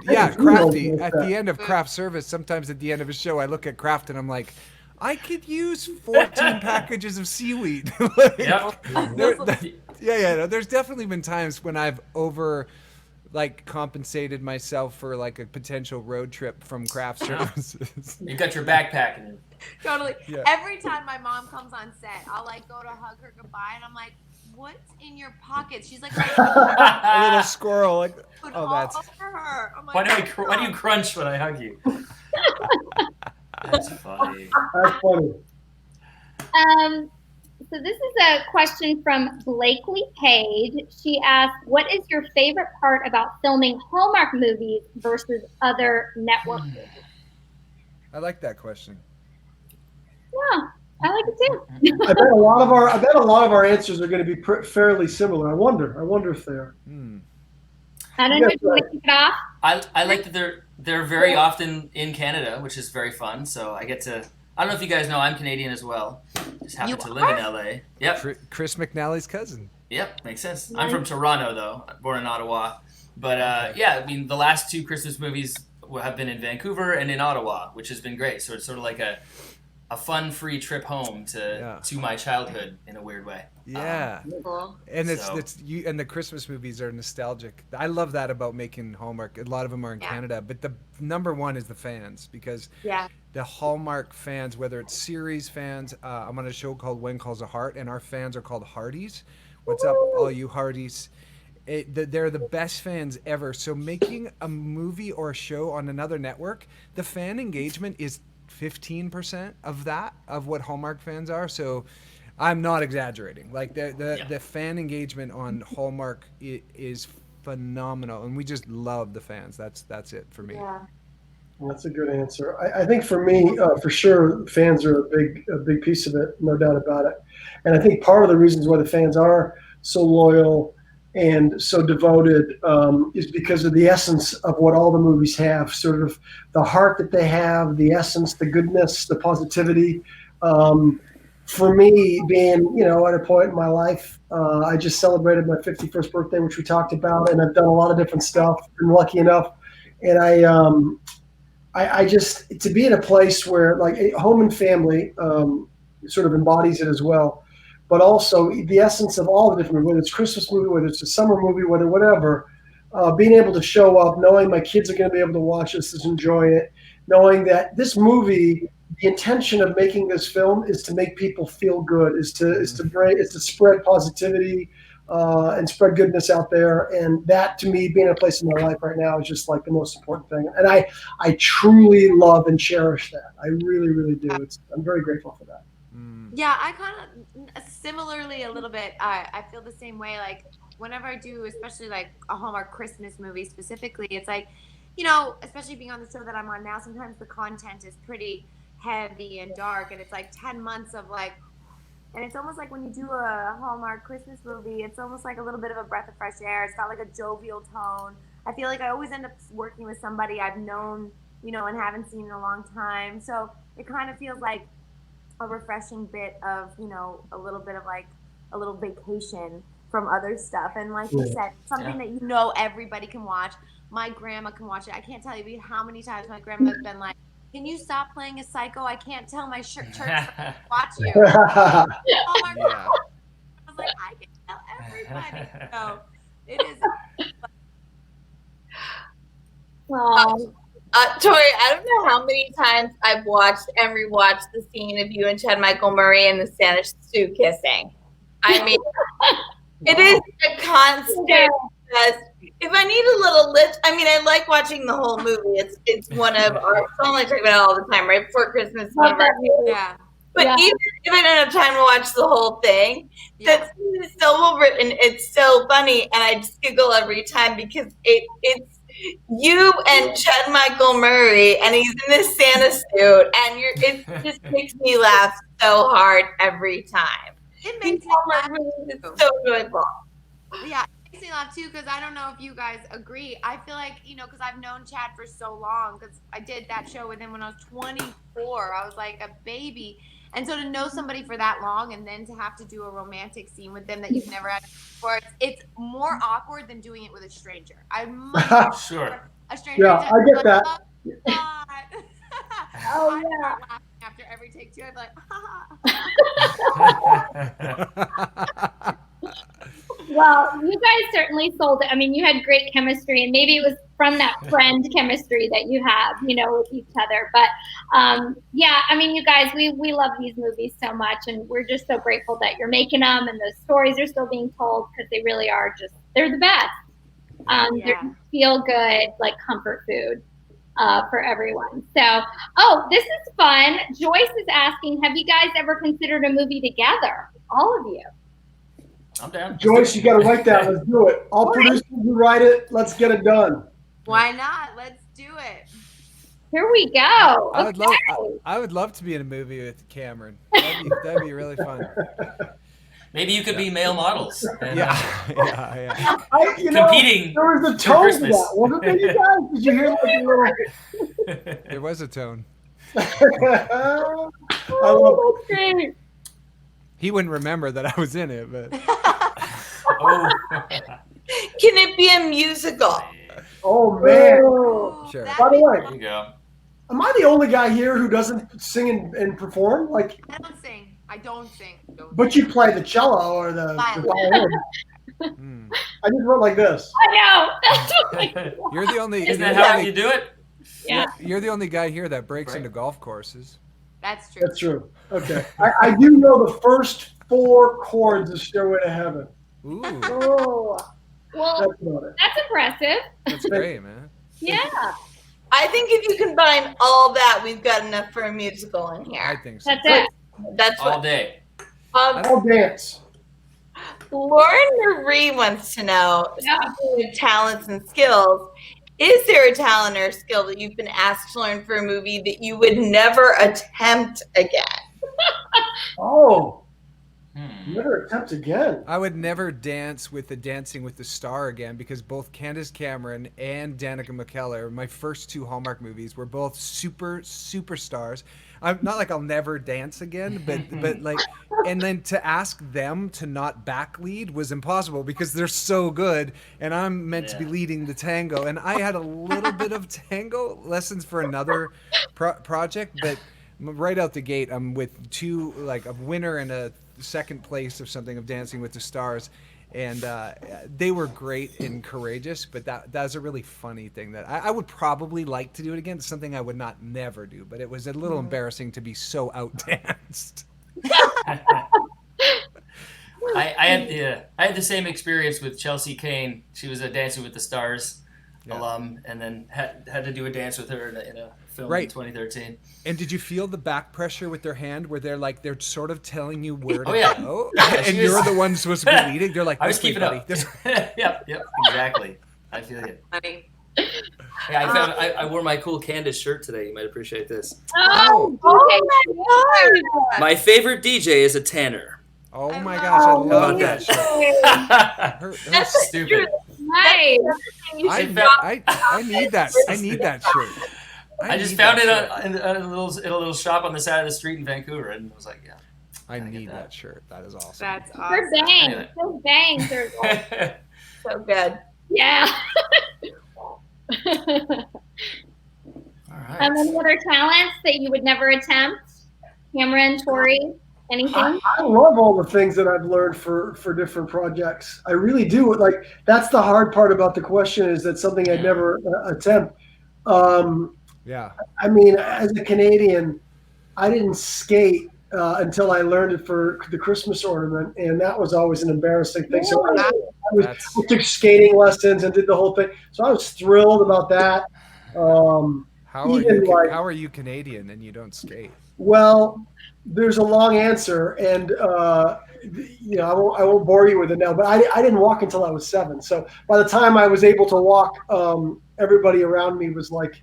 Yeah, Food crafty. like At that. the end of craft service, sometimes at the end of a show, I look at craft and I'm like, I could use 14 packages of seaweed. Like, Yep. no, there's definitely been times when I've compensated myself for like a potential road trip from craft services. You got your backpack and Totally. Yeah. Every time my mom comes on set, I'll like go to hug her goodbye, and I'm like, "What's in your pockets?" She's like, A little squirrel, like, "Food oh, all that's over her." I'm like, why do you crunch when I hug you? That's funny. That's funny. So this is a question from Blakely Page. She asked, what is your favorite part about filming Hallmark movies versus other network movies? I like that question. Yeah, I like it too. I bet a lot of our answers are going to be fairly similar. I wonder if they are. I don't know if you want to kick it off. I like that they're very often in Canada, which is very fun. So I get to. I don't know if you guys know, I'm Canadian as well. Just happen to live in LA. Yep. Chris McNally's cousin. Yep, makes sense. I'm from Toronto though, born in Ottawa. But yeah, I mean the last 2 Christmas movies have been in Vancouver and in Ottawa, which has been great. So it's sort of like a fun, free trip home to my childhood in a weird way. Yeah, and and the Christmas movies are nostalgic. I love that about making Hallmark. A lot of them are in Canada, but the number one is the fans, because the Hallmark fans, whether it's series fans, I'm on a show called When Calls a Heart, and our fans are called Hardies. What's up, all you Hardies? They're the best fans ever. So making a movie or a show on another network, the fan engagement is 15% of what Hallmark fans are. So I'm not exaggerating. Like the fan engagement on Hallmark is phenomenal, and we just love the fans. That's it for me. Yeah. That's a good answer. I think for me, for sure, fans are a big piece of it, no doubt about it. And I think part of the reasons why the fans are so loyal and so devoted is because of the essence of what all the movies have, sort of the heart that they have, the essence, the goodness, the positivity. For me, being, at a point in my life, I just celebrated my 51st birthday, which we talked about, and I've done a lot of different stuff. Been lucky enough, and I just, to be in a place where like home and family sort of embodies it as well, but also the essence of all the different, whether it's Christmas movie, whether it's a summer movie, whether whatever, being able to show up, knowing my kids are going to be able to watch this, to enjoy it, knowing that this movie, the intention of making this film is to make people feel good, is to spread positivity and spread goodness out there. And that, to me, being in a place in my life right now is just like the most important thing. And I truly love and cherish that. I really, really do. I'm very grateful for that. Yeah, I kind of similarly a little bit. I feel the same way. Like whenever I do, especially like a Hallmark Christmas movie specifically, it's like, you know, especially being on the show that I'm on now, sometimes the content is pretty heavy and dark, and it's like 10 months of like, and it's almost like when you do a Hallmark Christmas movie, it's almost like a little bit of a breath of fresh air. It's got like a jovial tone. I feel like I always end up working with somebody I've known, you know, and haven't seen in a long time. So it kind of feels like a refreshing bit of, you know, a little bit of like a little vacation from other stuff. And like you said, something that you know everybody can watch. My grandma can watch it. I can't tell you how many times my grandma's been like, can you stop playing a psycho? I can't tell my church to watch you. Oh my God. I was like, I can tell everybody. So it is. Well, Torrey, I don't know how many times I've watched and rewatched the scene of you and Chad Michael Murray in the Spanish stew kissing. I mean, it is a constant. If I need a little lift, I mean, I like watching the whole movie. It's one of our. I like talking about it all the time, right before Christmas. Yeah. But even if I don't have time to watch the whole thing, that scene is so well written. It's so funny, and I just giggle every time because it's you and Chad Michael Murray, and he's in this Santa suit, and it just makes me laugh so hard every time. It makes me laugh. It's so joyful. Yeah, it makes me laugh too, because I don't know if you guys agree. I feel like, you know, because I've known Chad for so long, because I did that show with him when I was 24. I was like a baby. And so to know somebody for that long and then to have to do a romantic scene with them that you've never had before, it's more awkward than doing it with a stranger. I'd much prefer a stranger. Yeah, I get that. Oh, yeah. After every take two, I'd be like, well, you guys certainly sold it. I mean, you had great chemistry, and maybe it was from that friend chemistry that you have, you know, with each other. But yeah, I mean, you guys, we love these movies so much, and we're just so grateful that you're making them, and the stories are still being told, because they really are they're the best. They're feel good, like comfort food for everyone. So, this is fun. Joyce is asking, have you guys ever considered a movie together? All of you. I'm down. Joyce, you got to write that. Let's do it. All producers, you write it. Let's get it done. Why not? Let's do it. Here we go. I would love to be in a movie with Cameron. That'd be really fun. Maybe you could be male models. And, Yeah. Competing. There was a tone to that, wasn't there, you guys? Did you hear like a little? There was a tone. I love it. Great. He wouldn't remember that I was in it, but Oh. Can it be a musical? Oh man! sure. By the way, There you go. am I the only guy here who doesn't sing and perform? Like, I don't sing. but you play the cello or the violin. I just went like this. I know. You're the only. Isn't that how you do it? Yeah. You're the only guy here that breaks into golf courses. That's true. That's true. Okay, I do know the first 4 chords of Stairway to Heaven. Ooh, Well, That's about it. that's impressive. that's great, man. Yeah. I think if you combine all that, we've got enough for a musical in I here. think so. That's it. That's All what. day. I'll dance. Lauren Marie wants to know, Yeah. speaking of talents and skills, is there a talent or skill that you've been asked to learn for a movie that you would never attempt again? Oh, Never attempt again. I would never dance with the Dancing with the Star again because both Candace Cameron and Danica McKellar, my first 2 Hallmark movies, were both superstars. I'm not like I'll never dance again, but like, and then to ask them to not back lead was impossible because they're so good, and I'm meant to be leading the tango, and I had a little bit of tango lessons for another project, but right out the gate, I'm with 2, like a winner and a second place or something of Dancing with the Stars, and they were great and courageous, but that's a really funny thing that I would probably like to do it again. It's something I would not never do, but it was a little embarrassing to be so outdanced. I had the same experience with Chelsea Kane. She was a Dancing with the Stars alum, and then had to do a dance with her in a film in 2013. And did you feel the back pressure with their hand where they're sort of telling you where to go? And you're the one supposed to be leading? They're like, I was keeping buddy. up. Yep, exactly. I feel it. Funny. Hey, I wore my cool Candace shirt today. You might appreciate this. Oh, okay. My favorite DJ is a tanner. Oh my gosh, I love that shirt. That's stupid. Nice. I need that. I need that shirt. I just found it in a little shop on the side of the street in Vancouver, and I was like, I need that shirt. That is awesome. That's awesome. Her bangs. Those bangs are So good. Yeah. All right. Any other talents that you would never attempt? Cameron, Torrey, anything? I love all the things that I've learned for different projects. I really do. Like, that's the hard part about the question, is that something I'd never attempt. Yeah. I mean, as a Canadian, I didn't skate until I learned it for the Christmas ornament, and that was always an embarrassing thing. So I took skating lessons and did the whole thing. So I was thrilled about that. How are you Canadian and you don't skate? Well, there's a long answer, and I won't bore you with it now. But I didn't walk until I was 7. So by the time I was able to walk, everybody around me was like,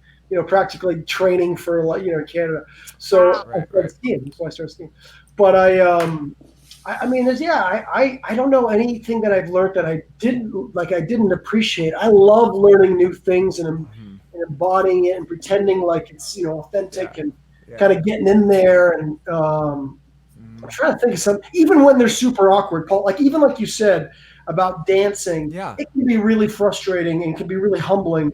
practically training for, like, Canada. So I started skiing. That's why I started skiing. But I mean, I don't know anything that I've learned that I didn't appreciate. I love learning new things and embodying it and pretending like it's, authentic and kind of getting in there. And I'm trying to think of some, even when they're super awkward, Paul, even like you said about dancing, it can be really frustrating and can be really humbling.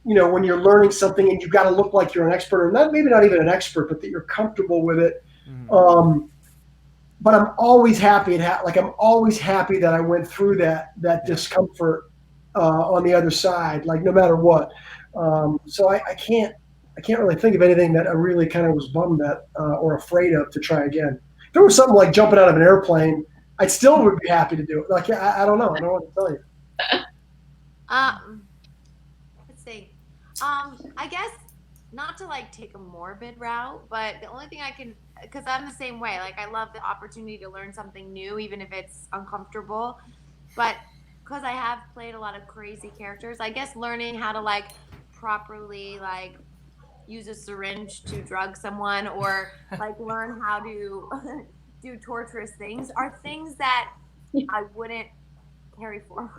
When you're learning something and you've got to look like you're an expert, or maybe not even an expert, but that you're comfortable with it. But I'm always happy. I'm always happy that I went through that discomfort on the other side, like, no matter what. So I can't really think of anything that I really kind of was bummed at or afraid of to try again. If there was something like jumping out of an airplane, I still would be happy to do it. Like, I don't know. I don't know what to tell you. Let's see. I guess not to take a morbid route, but the only thing I can, because I'm the same way. Like, I love the opportunity to learn something new, even if it's uncomfortable. But because I have played a lot of crazy characters, I guess learning how to properly use a syringe to drug someone, or learn how to do torturous things, are things that I wouldn't carry forward.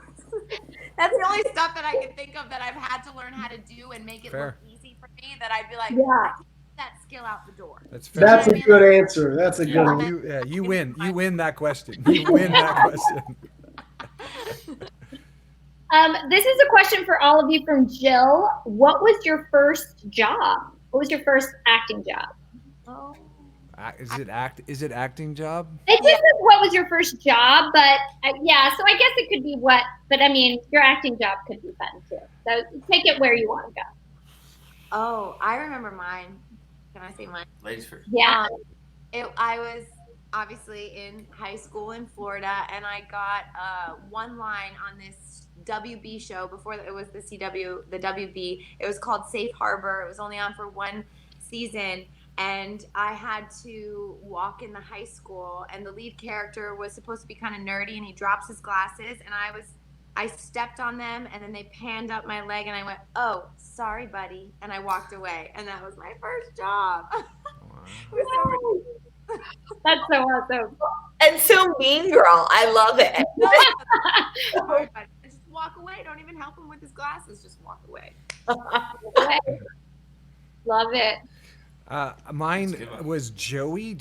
That's the only stuff that I can think of that I've had to learn how to do and make it look easy for me, that I'd be like, I can get that skill out the door. That's fair. That's a good answer. That's a good answer. You win. You win that question. You win that question. This is a question for all of you from Jill. What was your first job? What was your first acting job? Oh. Is it acting job? It just says what was your first job, but so I guess it could be what, but I mean, your acting job could be fun too. So take it where you want to go. Oh, I remember mine. Can I say mine? Ladies first. Yeah. I was obviously in high school in Florida, and I got one line on this WB show before it was the CW, the WB. It was called Safe Harbor. It was only on for one season. And I had to walk in the high school, and the lead character was supposed to be kind of nerdy, and he drops his glasses, and I stepped on them, and then they panned up my leg, and I went, "Oh, sorry, buddy," and I walked away, and that was my first job. That's so awesome. And so mean girl. I love it. Just walk away. Don't even help him with his glasses. Just walk away. Love it. Mine was Joey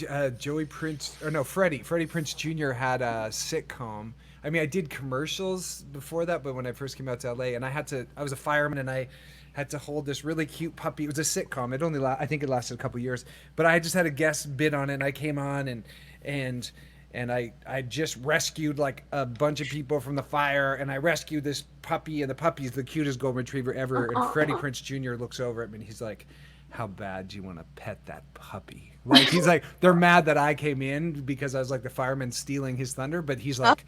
Prince, or no, Freddie Prince Jr. had a sitcom. I mean, I did commercials before that, but when I first came out to LA, and I was a fireman, and I had to hold this really cute puppy. It was a sitcom. It only, I think it lasted a couple years, but I just had a guest bid on it, and I came on, and I just rescued like a bunch of people from the fire, and I rescued this puppy, and the puppy's the cutest golden retriever ever. And Freddie Prince Jr. looks over at me, and he's like, "How bad do you want to pet that puppy?" Like, he's like, they're mad that I came in because I was like the fireman stealing his thunder, but he's like,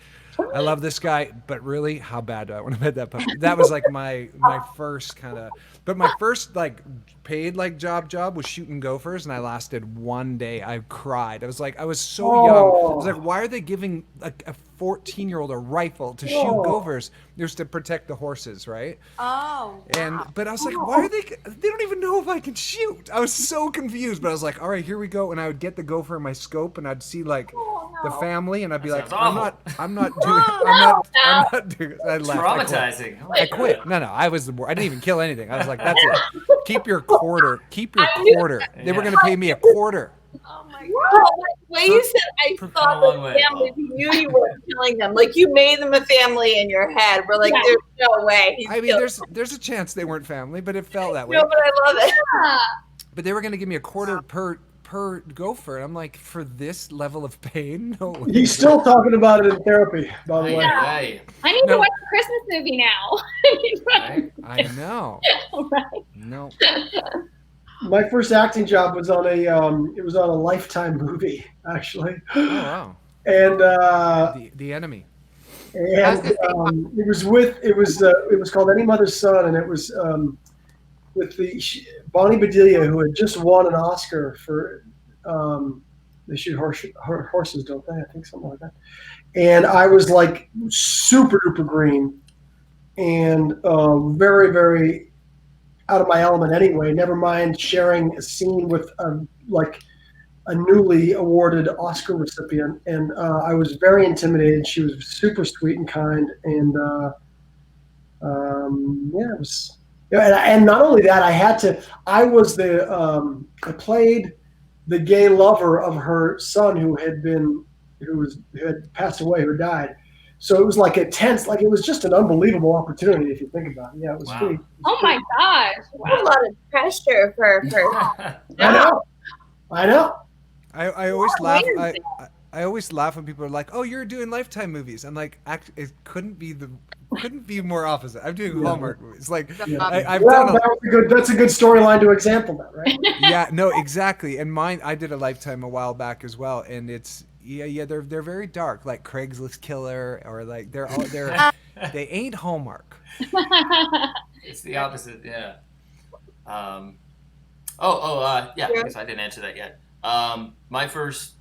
"I love this guy, but really, how bad do I want to pet that puppy?" That was like my first kind of, but my first like paid like job was shooting gophers, and I lasted 1 day. I cried. I was so young. I was like, why are they giving a 14-year-old a rifle to shoot gophers? There's to protect the horses, right? Oh. Wow. But I was like, why are they don't even know if I can shoot. I was so confused, but I was like, all right, here we go. And I would get the gopher in my scope, and I'd see like the family, and I'd be like, I'm not doing it. I left. Traumatizing. I quit. No, I didn't even kill anything. I was like, that's it. Keep your quarter. They were going to pay me a quarter. Oh my Wow, God. the way you said, I thought the family, you knew you weren't killing them. Like, you made them a family in your head. We're like, there's no way. I mean, there's a chance they weren't family, but it felt that way. No, but I love it. But they were going to give me a quarter per gopher, and I'm like, for this level of pain? No way. He's still talking about it in therapy, by the way. Hey. I need to watch a Christmas movie now. I know. Right. No. My first acting job was on a Lifetime movie, actually. Oh wow. And the Enemy. And it was called Any Mother's Son, and it was with Bonnie Bedelia, who had just won an Oscar for they shoot horses, don't they? I think something like that. And I was like super duper green and very, very out of my element anyway, never mind sharing a scene with a newly awarded Oscar recipient. And I was very intimidated. She was super sweet and kind. And it was, and not only that, I played the gay lover of her son who had passed away, who died. So it was like it was just an unbelievable opportunity if you think about it. Yeah, it was sweet. Oh my gosh. Wow. A lot of pressure for I know. I always laugh. I always laugh when people are like, "Oh, you're doing Lifetime movies." I'm like, it couldn't be more opposite. I'm doing Hallmark movies. Like, I've done. That's a good storyline to example that, right? Yeah, no, exactly. And mine, I did a Lifetime a while back as well, and it's they're very dark, like Craigslist Killer, or like they ain't Hallmark. It's the opposite, yeah. Yeah. I guess I didn't answer that yet. My first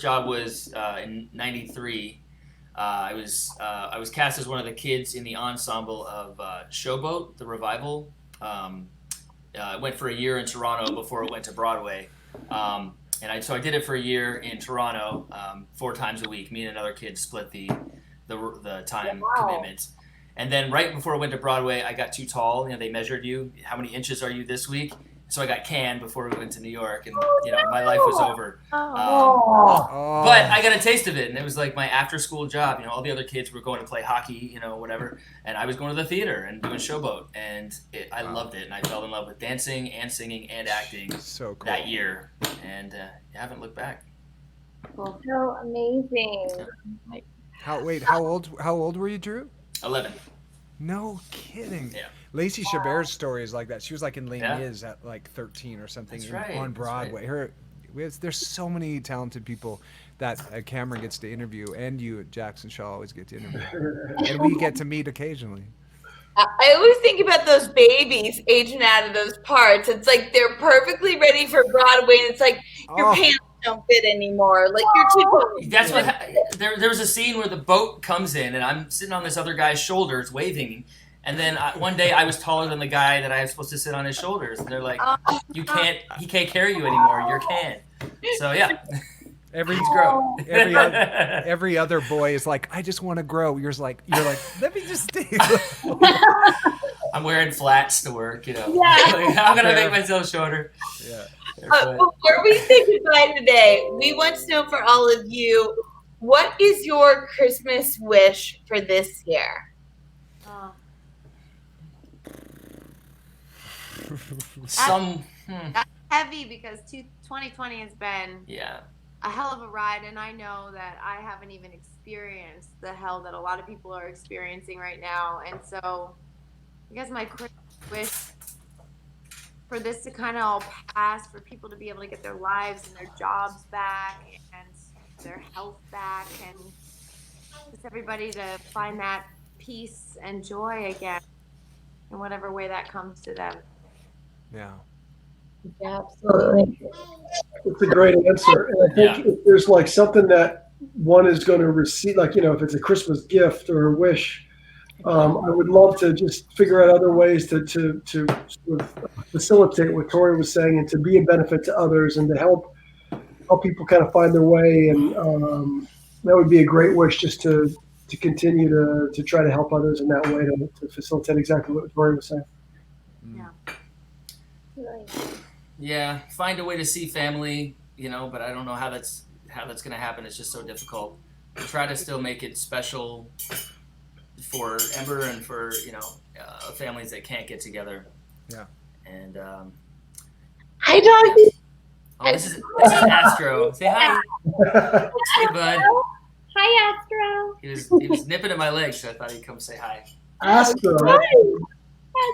job was in '93. I was cast as one of the kids in the ensemble of Showboat, the revival. I went for a year in Toronto before it went to Broadway. So I did it for a year in Toronto, 4 times a week. Me and another kid split the time commitment. And then right before I went to Broadway, I got too tall. They measured you. How many inches are you this week? So I got canned before we went to New York, and my life was over. But I got a taste of it, and it was like my after-school job. All the other kids were going to play hockey, whatever, and I was going to the theater and doing Showboat, and I loved it, and I fell in love with dancing and singing and acting so cool. that year, and haven't looked back. So amazing. How old were you, Drew? 11. No kidding. Yeah. Lacey Chabert's story is like that. She was like in Les Mis at like 13 or something on Broadway. There's so many talented people that Cameron gets to interview, and you at Jacks and Shawl always get to interview, and we get to meet occasionally. I always think about those babies aging out of those parts. It's like they're perfectly ready for Broadway, and it's like your pants don't fit anymore. Like you're too. That's what. There was a scene where the boat comes in, and I'm sitting on this other guy's shoulders waving. And then one day I was taller than the guy that I was supposed to sit on his shoulders. And they're like, he can't carry you anymore. You're canned. So, yeah. Every grow. every other boy is like, I just want to grow. You're like, let me just stay. I'm wearing flats to work, you know. Yeah. Like, how can I make myself shorter? Yeah. Before we say goodbye today, we want to know for all of you, what is your Christmas wish for this year? That's heavy because 2020 has been a hell of a ride, and I know that I haven't even experienced the hell that a lot of people are experiencing right now. And so I guess my Christmas wish for this to kind of all pass, for people to be able to get their lives and their jobs back and their health back, and just everybody to find that peace and joy again in whatever way that comes to them. Yeah. Yeah, absolutely. It's a great answer. And I think if there's like something that one is going to receive, like, you know, if it's a Christmas gift or a wish, I would love to just figure out other ways to sort of facilitate what Torrey was saying and to be a benefit to others and to help people kind of find their way. And that would be a great wish, just to continue to try to help others in that way to facilitate exactly what Torrey was saying. Yeah, find a way to see family, you know, but I don't know how that's going to happen. It's just so difficult. Try to still make it special for Ember and for, you know, families that can't get together. Yeah. And hi, doggy. Oh, this is Astro. Say hi. Hey, bud. Hi, Astro. He was nipping at my leg, so I thought he'd come say hi. Astro.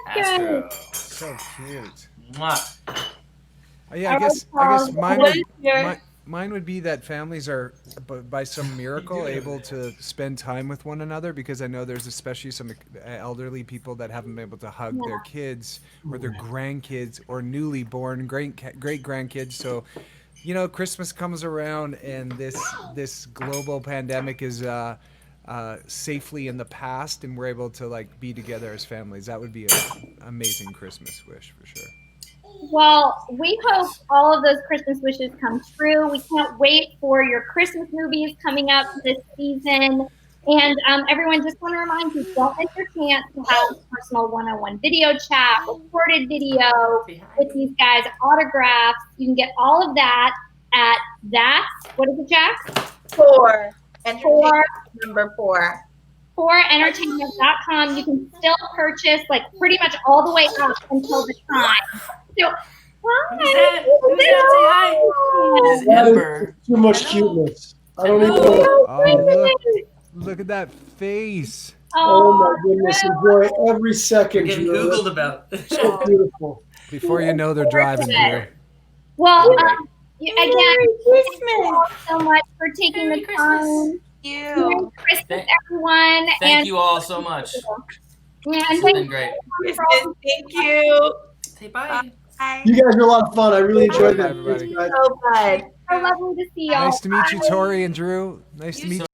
Astro. So cute. Mwah. Yeah, I guess mine would be that families are, by some miracle, able to spend time with one another, because I know there's especially some elderly people that haven't been able to hug their kids or their grandkids or newly born great grandkids. So, you know, Christmas comes around and this global pandemic is safely in the past, and we're able to like be together as families. That would be an amazing Christmas wish for sure. Well, we hope all of those Christmas wishes come true. We can't wait for your Christmas movies coming up this season. And everyone, just want to remind you, don't miss your chance to have a personal one-on-one video chat, recorded video with these guys, autographs. You can get all of that at what is it, Jax? 4. Number 4. 4entertainment.com. You can still purchase like pretty much all the way up until the time. So, hi. Who's that? Say hi. Ember. Too much cuteness. I don't even know. Oh, look at that face. Oh my goodness. Enjoy every second. You're getting Googled about. So beautiful. Before you know, they're driving here. Well, again, thank you all so much for taking the time. Merry Christmas, everyone. Thank you all so much. Yeah, It's been great. Thank you. Say bye. Bye. You guys are a lot of fun. I really enjoyed Bye, that. everybody. So fun. So lovely to see y'all. Nice to meet you, Torrey and Drew. Nice to meet you.